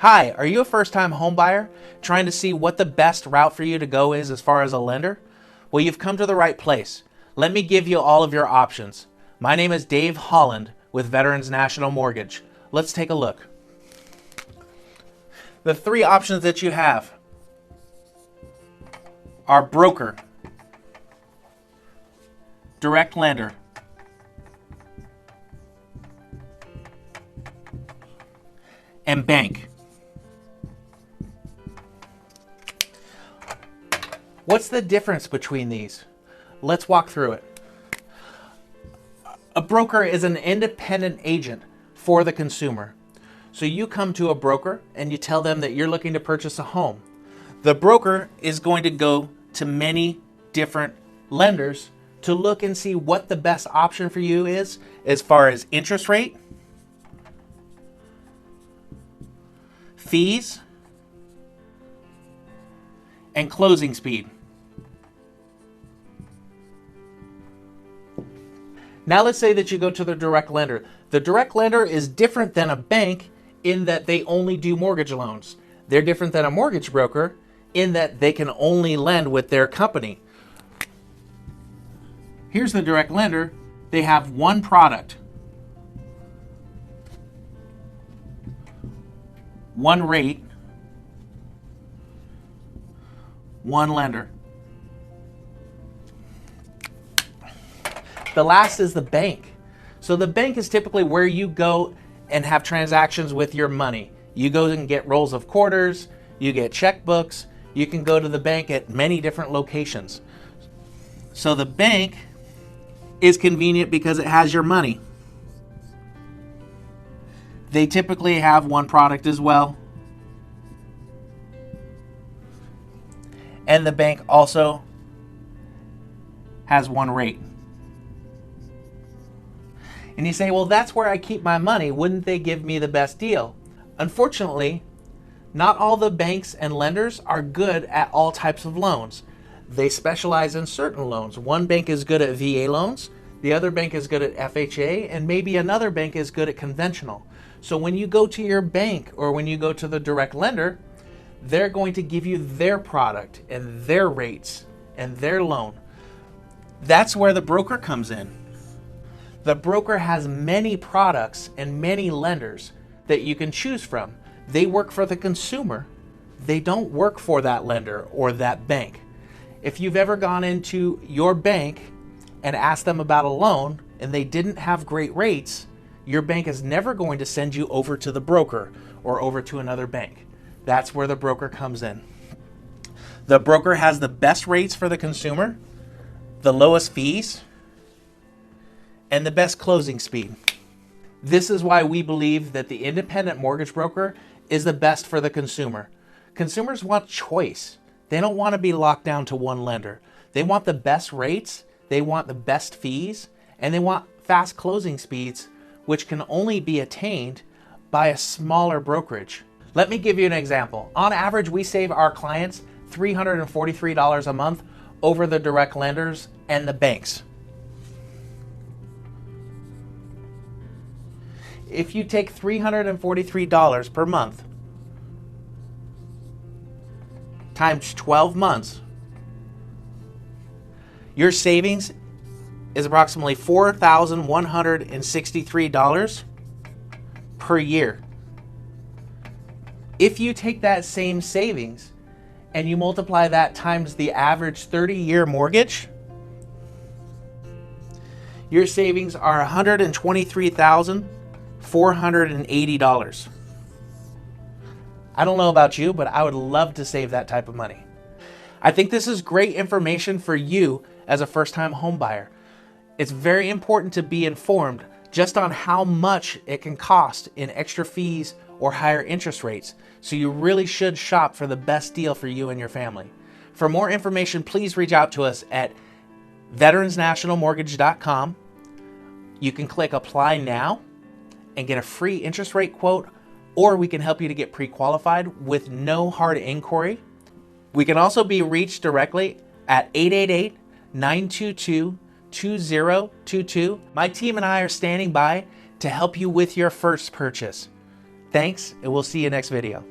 Hi, are you a first-time home buyer trying to see what the best route for you to go is as far as a lender? Well, you've come to the right place. Let me give you all of your options. My name is Dave Holland with Veterans National Mortgage. Let's take a look. The three options that you have are broker, direct lender, and bank. What's the difference between these? Let's walk through it. A broker is an independent agent for the consumer. So you come to a broker and you tell them that you're looking to purchase a home. The broker is going to go to many different lenders to look and see what the best option for you is as far as interest rate, fees, and closing speed. Now let's say that you go to the direct lender. The direct lender is different than a bank in that they only do mortgage loans. They're different than a mortgage broker in that they can only lend with their company. Here's the direct lender. They have one product, one rate, one lender. The last is the bank. So the bank is typically where you go and have transactions with your money. You go and get rolls of quarters, you get checkbooks, you can go to the bank at many different locations. So the bank is convenient because it has your money. They typically have one product as well. And the bank also has one rate. And you say, well, that's where I keep my money. Wouldn't they give me the best deal? Unfortunately, not all the banks and lenders are good at all types of loans. They specialize in certain loans. One bank is good at VA loans, the other bank is good at FHA, and maybe another bank is good at conventional. So when you go to your bank or when you go to the direct lender, they're going to give you their product and their rates and their loan. That's where the broker comes in. The broker has many products and many lenders that you can choose from. They work for the consumer. They don't work for that lender or that bank. If you've ever gone into your bank and asked them about a loan and they didn't have great rates, your bank is never going to send you over to the broker or over to another bank. That's where the broker comes in. The broker has the best rates for the consumer, the lowest fees, and the best closing speed. This is why we believe that the independent mortgage broker is the best for the consumer. Consumers want choice. They don't want to be locked down to one lender. They want the best rates, they want the best fees, and they want fast closing speeds, which can only be attained by a smaller brokerage. Let me give you an example. On average, we save our clients $343 a month over the direct lenders and the banks. If you take $343 per month times 12 months, your savings is approximately $4,163 per year. If you take that same savings and you multiply that times the average 30-year mortgage, your savings are $123,480. I don't know about you, but I would love to save that type of money. I think this is great information for you as a first-time home buyer. It's very important to be informed just on how much it can cost in extra fees or higher interest rates. So you really should shop for the best deal for you and your family. For more information, please reach out to us at veteransnationalmortgage.com. You can click apply now and get a free interest rate quote, or we can help you to get pre-qualified with no hard inquiry. We can also be reached directly at 888-922-2022. My team and I are standing by to help you with your first purchase. Thanks, and we'll see you next video.